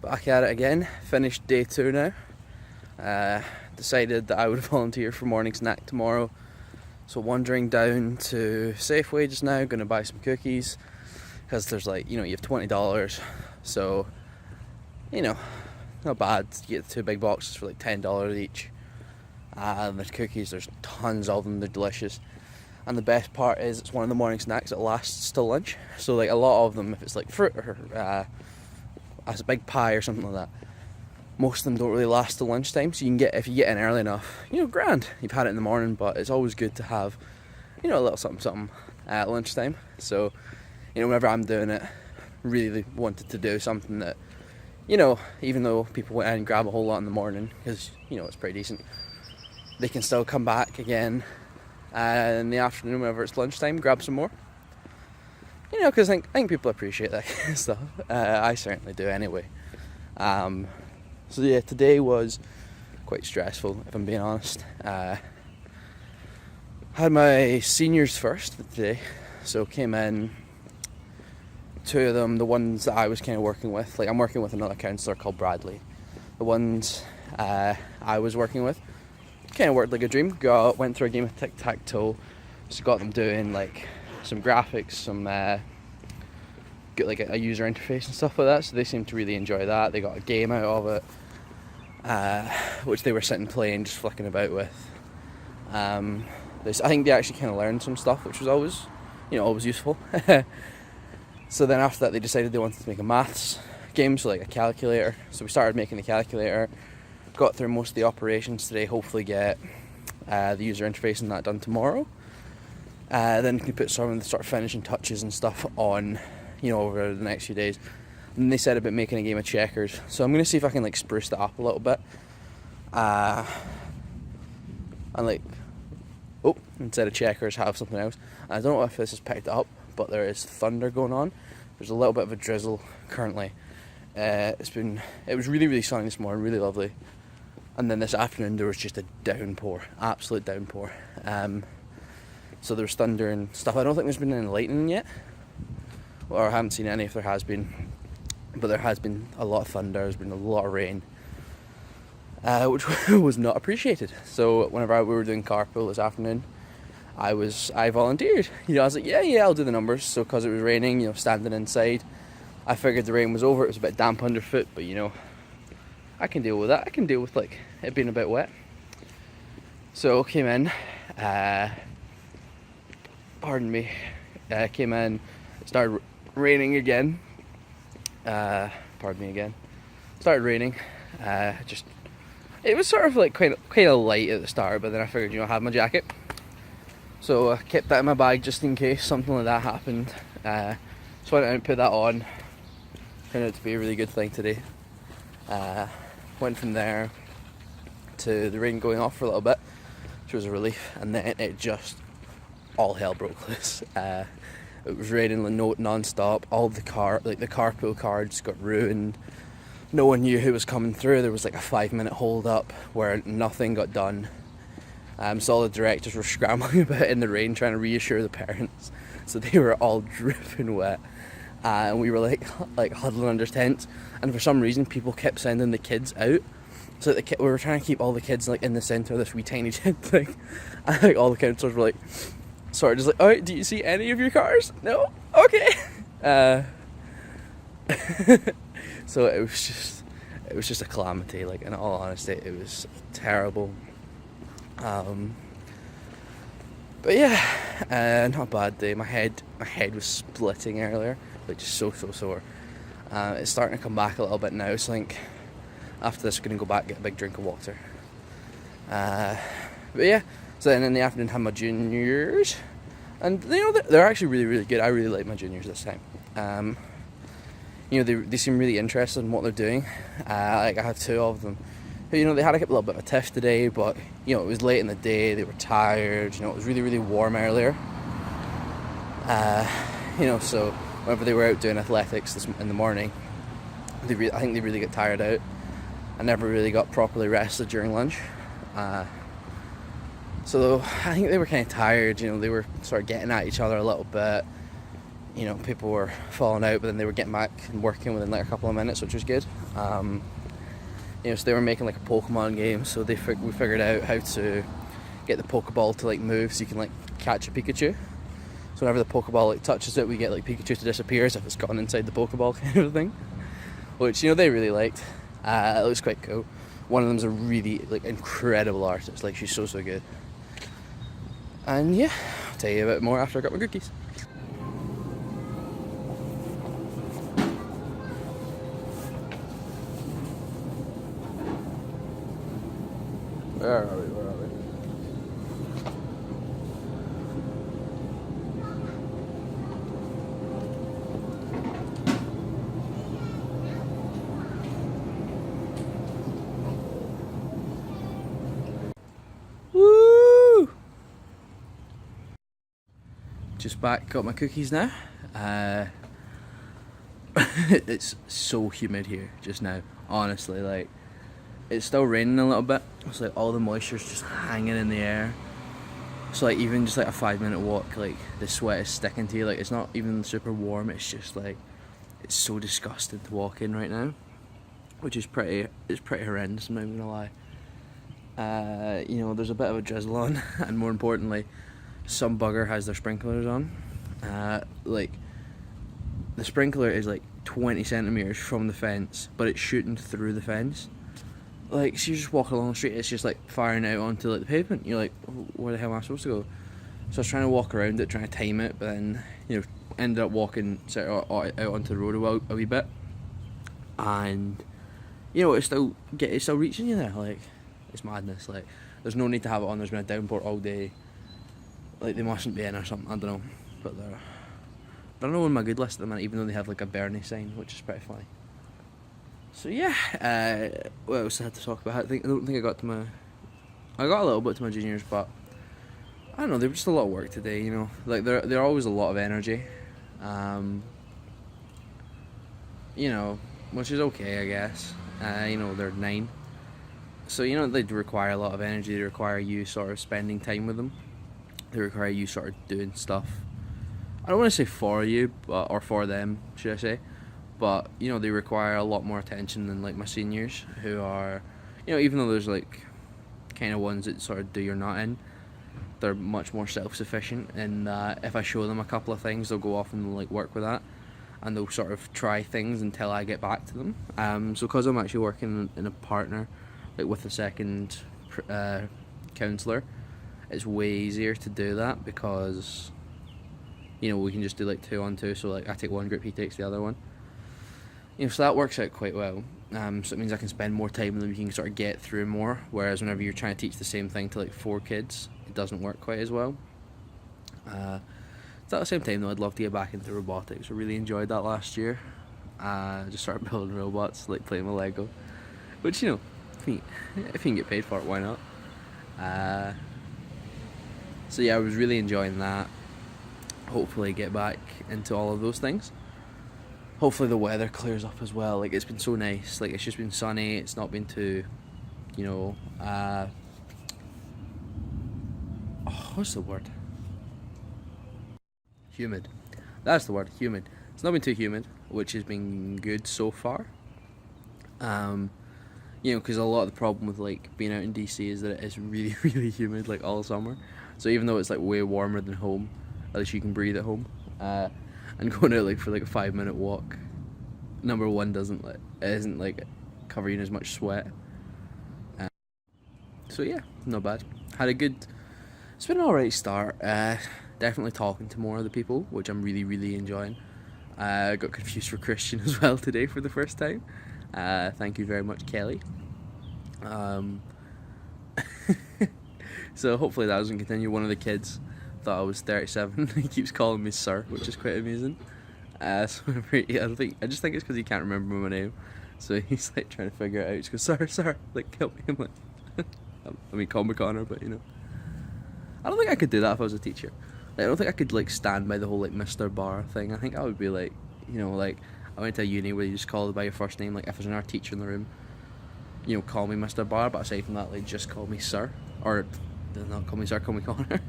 Back at it again, finished day 2 now. Decided that I would volunteer for morning snack tomorrow. So wandering down to Safeway just now, gonna buy some cookies. Because there's you have $20. So, not bad. You get 2 big boxes for $10 each. And there's cookies, there's tons of them, they're delicious. And the best part is it's one of the morning snacks that lasts till lunch. So a lot of them, if it's fruit or as a big pie or something like that, most of them don't really last till lunchtime. So if you get in early enough, grand. You've had it in the morning, but it's always good to have, a little something at lunchtime. So, whenever I'm doing it, really wanted to do something that, even though people went in and grab a whole lot in the morning, because, it's pretty decent, they can still come back again in the afternoon whenever it's lunchtime, grab some more. Because I think people appreciate that kind of stuff. I certainly do anyway. So yeah, today was quite stressful, if I'm being honest. Had my seniors first today, so came in, 2 of them, the ones that I was kind of working with, I'm working with another counsellor called Bradley. The ones I was working with kind of worked like a dream. Went through a game of tic-tac-toe, just got them doing some graphics, some get a user interface and stuff like that, so they seemed to really enjoy that. They got a game out of it, which they were sitting playing, just flicking about with. I think they actually kind of learned some stuff, which was always useful. So then after that they decided they wanted to make a maths game, so a calculator. So we started making the calculator, got through most of the operations today, hopefully get the user interface and that done tomorrow. Then you can put some of the sort of finishing touches and stuff on, over the next few days. And they said about making a game of checkers, so I'm going to see if I can spruce that up a little bit. And instead of checkers, have something else. And I don't know if this has picked up, but there is thunder going on. There's a little bit of a drizzle currently. It was really, really sunny this morning, really lovely. And then this afternoon there was just a downpour, absolute downpour. So there was thunder and stuff. I don't think there's been any lightning yet, or I haven't seen any if there has been, but there has been a lot of thunder, there's been a lot of rain, which was not appreciated. So whenever we were doing carpool this afternoon, I volunteered. I was like, yeah, I'll do the numbers. So because it was raining, standing inside, I figured the rain was over. It was a bit damp underfoot, but I can deal with that. I can deal with it being a bit wet. So came in, came in, started raining again. Started raining. It was sort of kind of light at the start, but then I figured, I have my jacket. So I kept that in my bag just in case something like that happened. So I went out and put that on. Turned out to be a really good thing today. Went from there to the rain going off for a little bit, which was a relief, and then it just all hell broke loose. It was raining non-stop. All the carpool cards got ruined. No one knew who was coming through. There was a 5-minute hold up where nothing got done. So all the directors were scrambling about in the rain trying to reassure the parents. So they were all dripping wet. And we were huddling under tents. And for some reason people kept sending the kids out. So we were trying to keep all the kids in the centre of this wee tiny tent thing. And all the counsellors were sort of just alright, do you see any of your cars? No? Okay. So it was just a calamity, in all honesty. It was terrible. But yeah, not a bad day. My head was splitting earlier, just so sore. It's starting to come back a little bit now, so I think after this we're going to go back and get a big drink of water. But yeah, so then in the afternoon I had my juniors, and they're actually really, really good. I really like my juniors this time. They seem really interested in what they're doing. I have 2 of them who, they had a little bit of a tiff today, but it was late in the day, they were tired, it was really, really warm earlier. So whenever they were out doing athletics in the morning, I think they really got tired out. I never really got properly rested during lunch. So I think they were kind of tired, they were sort of getting at each other a little bit. you know, people were falling out, but then they were getting back and working within like a couple of minutes, which was good. You know, so they were making like a Pokemon game, so we figured out how to get the Pokeball to like move so you can like catch a Pikachu. So whenever the Pokeball like touches it, we get like Pikachu to disappear as if it's gone inside the Pokeball kind of thing, which, you know, they really liked. It looks quite cool. One of them's a really like incredible artist, like she's so good. And yeah, I'll tell you a bit more after I got my cookies. Where are we? Woo! Just back, got my cookies now. It's so humid here just now, honestly. Like, it's still raining a little bit. It's like all the moisture's just hanging in the air. So like even just like a 5-minute walk, like the sweat is sticking to you. Like it's not even super warm. It's just like it's so disgusting to walk in right now, which is pretty horrendous. I'm not even gonna lie. You know, there's a bit of a drizzle on, and more importantly, some bugger has their sprinklers on. Like the sprinkler is like 20 centimeters from the fence, but it's shooting through the fence. Like, so you just walk along the street, it's just like firing out onto like the pavement. You're like, where the hell am I supposed to go? So I was trying to walk around it, trying to time it, but then, you know, ended up walking sort of out onto the road a wee bit, and you know, it's still reaching you there. Like, it's madness. Like, there's no need to have it on. There's been a downpour all day. Like, they mustn't be in or something. I don't know, but they're not on my good list at the minute, even though they have like a Bernie sign, which is pretty funny. So yeah, what else I had to talk about? I don't think I got a little bit to my juniors, but I don't know, they were just a lot of work today, you know. Like they're always a lot of energy, you know, which is okay, I guess. You know, they're 9, so you know they require a lot of energy. They require you sort of spending time with them. They require you sort of doing stuff. I don't want to say for you, or for them, should I say? But you know, they require a lot more attention than like my seniors, who are, you know, even though there's like kind of ones that sort of do your nut in, they're much more self-sufficient. And if I show them a couple of things, they'll go off and like work with that, and they'll sort of try things until I get back to them. So because I'm actually working in a partner, like with a second counsellor, it's way easier to do that because, you know, we can just do like 2 on 2. So like I take one group, he takes the other one. You know, so that works out quite well. So it means I can spend more time with them. You can sort of get through more. Whereas whenever you're trying to teach the same thing to like 4 kids, it doesn't work quite as well. So at the same time though, I'd love to get back into robotics. I really enjoyed that last year. Just started building robots, like playing with Lego, which, you know, if you can get paid for it, why not? So yeah, I was really enjoying that. Hopefully get back into all of those things. Hopefully the weather clears up as well. Like, it's been so nice. Like, it's just been sunny. It's not been too, you know, what's the word? Humid. That's the word, humid. It's not been too humid, which has been good so far. You know, because a lot of the problem with like being out in DC is that it is really, really humid like all summer. So even though it's like way warmer than home, at least you can breathe at home. And going out like for like a 5-minute walk, number one, it isn't like covering as much sweat. So yeah, not bad. It's been an alright start. Definitely talking to more of the people, which I'm really, really enjoying. I got confused for Christian as well today for the first time. Thank you very much, Kelly. So hopefully that doesn't continue. One of the kids thought I was 37. He keeps calling me sir, which is quite amusing. So I just think it's because he can't remember my name, so he's like trying to figure it out. He just goes, sir, like help me. I'm like, I mean, call me Connor, but you know, I don't think I could do that if I was a teacher. Like, I don't think I could like stand by the whole like Mr. Bar thing. I think I would be like, you know, like I went to a uni where you just call by your first name. Like if there's another teacher in the room, you know, call me Mr. Bar, but aside from that, like just call me sir, or not call me sir, call me Connor.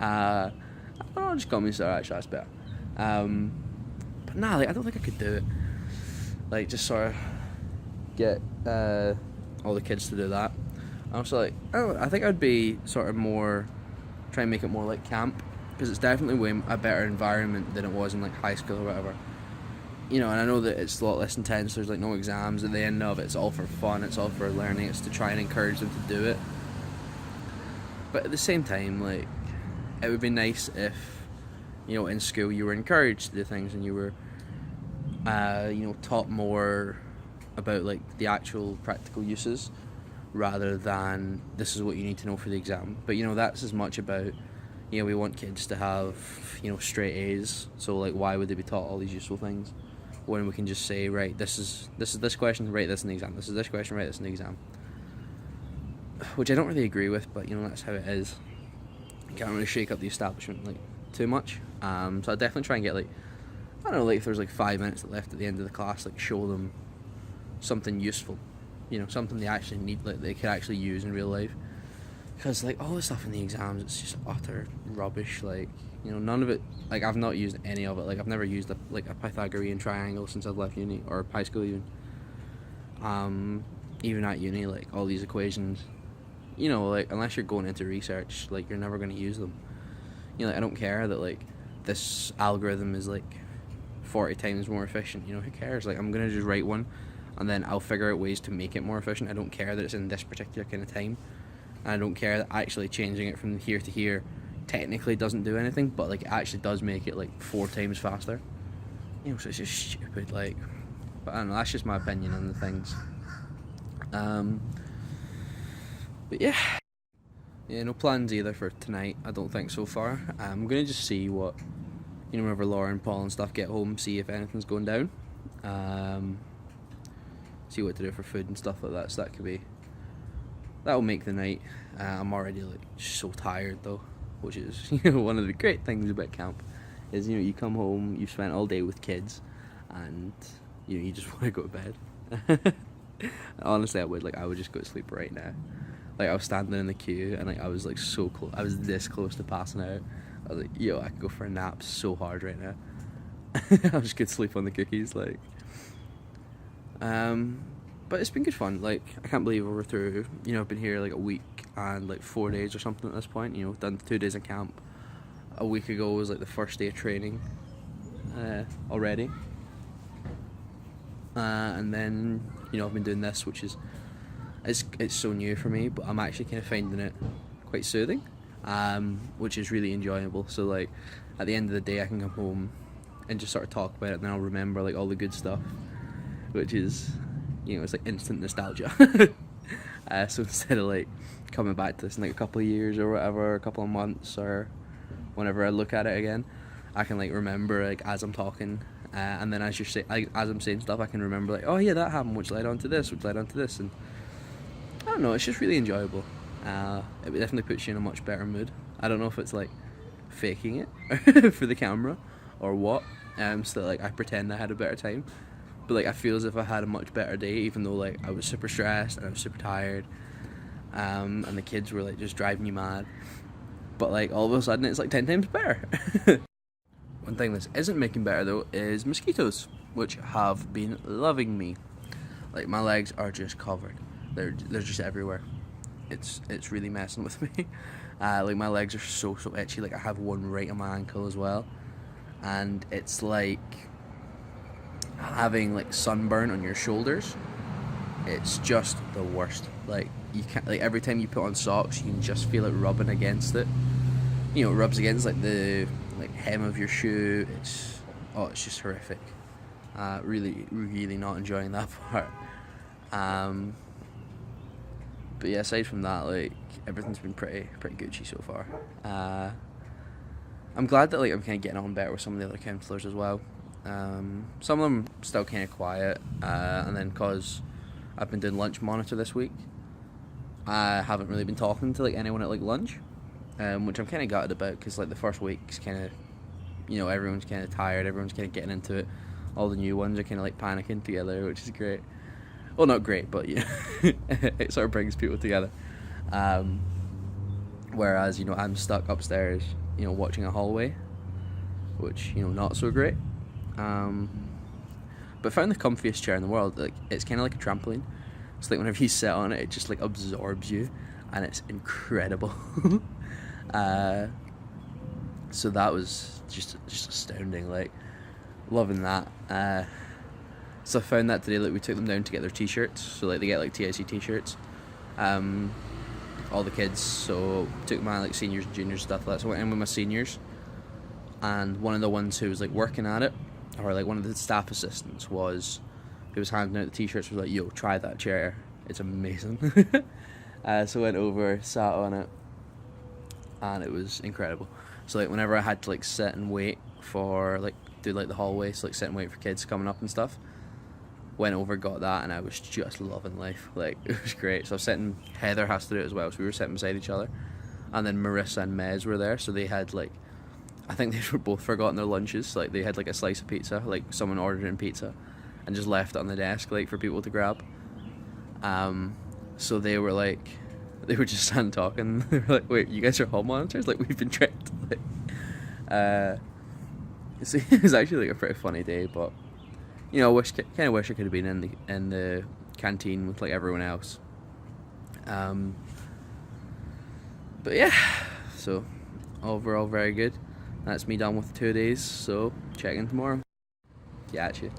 Oh, just call me sir. Actually, that's better. But nah, like I don't think I could do it. Like just sort of get all the kids to do that. I also like, oh, I think I'd be sort of more try and make it more like camp, because it's definitely way a better environment than it was in like high school or whatever. You know, and I know that it's a lot less intense. There's like no exams at the end of it. It's all for fun. It's all for learning. It's to try and encourage them to do it. But at the same time, like, it would be nice if, you know, in school you were encouraged to do things and you were, you know, taught more about like the actual practical uses, rather than this is what you need to know for the exam. But you know, that's as much about, you know, we want kids to have, you know, straight A's. So like, why would they be taught all these useful things when we can just say, right, this is this question, write this in the exam. This is this question, write this in the exam. Which I don't really agree with, but you know, that's how it is. You can't really shake up the establishment like too much. So I'll definitely try and get like, I don't know, like if there's like 5 minutes left at the end of the class, like show them something useful, you know, something they actually need, like they could actually use in real life. Because like all the stuff in the exams, it's just utter rubbish. Like, you know, none of it, like I've not used any of it. Like I've never used a Pythagorean triangle since I've left uni, or high school even. Even at uni, like all these equations, you know, like unless you're going into research, like you're never going to use them. You know, like, I don't care that like this algorithm is like 40 times more efficient. You know, who cares? Like I'm going to just write one and then I'll figure out ways to make it more efficient. I don't care that it's in this particular kind of time. And I don't care that actually changing it from here to here technically doesn't do anything, but like it actually does make it like 4 times faster. You know, so it's just stupid, like, but I don't know, that's just my opinion on the things. But yeah, no plans either for tonight, I don't think so far. I'm gonna just see what, you know, whenever Laura and Paul and stuff get home, see if anything's going down. See what to do for food and stuff like that, so that'll make the night. I'm already like so tired though, which is, you know, one of the great things about camp is, you know, you come home, you've spent all day with kids, and you know, you just want to go to bed. Honestly, I would just go to sleep right now. Like I was standing in the queue and like I was like so close. I was this close to passing out. I was like, yo, I could go for a nap so hard right now. I just could sleep on the cookies, like. But it's been good fun. Like I can't believe we're through. You know, I've been here like a week and like 4 days or something at this point. You know, done 2 days of camp. A week ago was like the first day of training. Already. And then, you know, I've been doing this, which is it's so new for me, but I'm actually kind of finding it quite soothing, which is really enjoyable. So like at the end of the day, I can come home and just sort of talk about it, and then I'll remember like all the good stuff, which is, you know, it's like instant nostalgia. So instead of like coming back to this in like a couple of years or whatever, a couple of months, or whenever I look at it again, I can like remember like as I'm talking, and then as I'm saying stuff, I can remember like, oh yeah, that happened, which led on to this, and I don't know, it's just really enjoyable. It definitely puts you in a much better mood. I don't know if it's like faking it for the camera or what, so that, like I pretend I had a better time, but like I feel as if I had a much better day, even though like I was super stressed and I was super tired, and the kids were like just driving you mad, but like all of a sudden it's like 10 times better. One thing this isn't making better though is mosquitoes, which have been loving me. Like my legs are just covered. They're just everywhere. It's really messing with me. Like my legs are so itchy. Like I have one right on my ankle as well, and it's like having like sunburn on your shoulders. It's just the worst. Like you can't, like every time you put on socks, you can just feel it rubbing against it. You know, it rubs against like the hem of your shoe. It's just horrific. Really not enjoying that part. But yeah, aside from that, like everything's been pretty Gucci so far. I'm glad that like I'm kind of getting on better with some of the other counsellors as well. Some of them still kind of quiet, and then cause I've been doing lunch monitor this week, I haven't really been talking to like anyone at like lunch, which I'm kind of gutted about, because like the first week's kind of, you know, everyone's kind of tired, everyone's kind of getting into it. All the new ones are kind of like panicking together, which is great. Well, not great, but you know, it sort of brings people together. Whereas, you know, I'm stuck upstairs, you know, watching a hallway. which, you know, not so great. But I found the comfiest chair in the world. Like, it's kind of like a trampoline. It's like whenever you sit on it, it just like absorbs you, and it's incredible. So that was just astounding. Like, loving that. So I found that today. Like, we took them down to get their t-shirts. So like they get like TIC t-shirts. All the kids. So took my like seniors and juniors stuff like that. So I went in with my seniors, and one of the ones who was like working at it, or like one of the staff assistants, who was handing out the t-shirts, was like, "Yo, try that chair. It's amazing." So I went over, sat on it, and it was incredible. So like whenever I had to like sit and wait for like do like the hallway, so like sit and wait for kids coming up and stuff, went over, got that, and I was just loving life. Like, it was great. So I was sitting, Heather has to do it as well, so we were sitting beside each other, and then Marissa and Mez were there, so they had like, I think they were both forgotten their lunches. Like, they had like a slice of pizza, like someone ordered in pizza and just left it on the desk like for people to grab. So they were like, they were just standing talking. They were like, "Wait, you guys are hall monitors? Like, we've been tricked." Like, it was actually like a pretty funny day, but you know, kind of wish I could have been in the canteen with like everyone else. But yeah, so overall very good. That's me done with 2 days. So check in tomorrow. Catch you.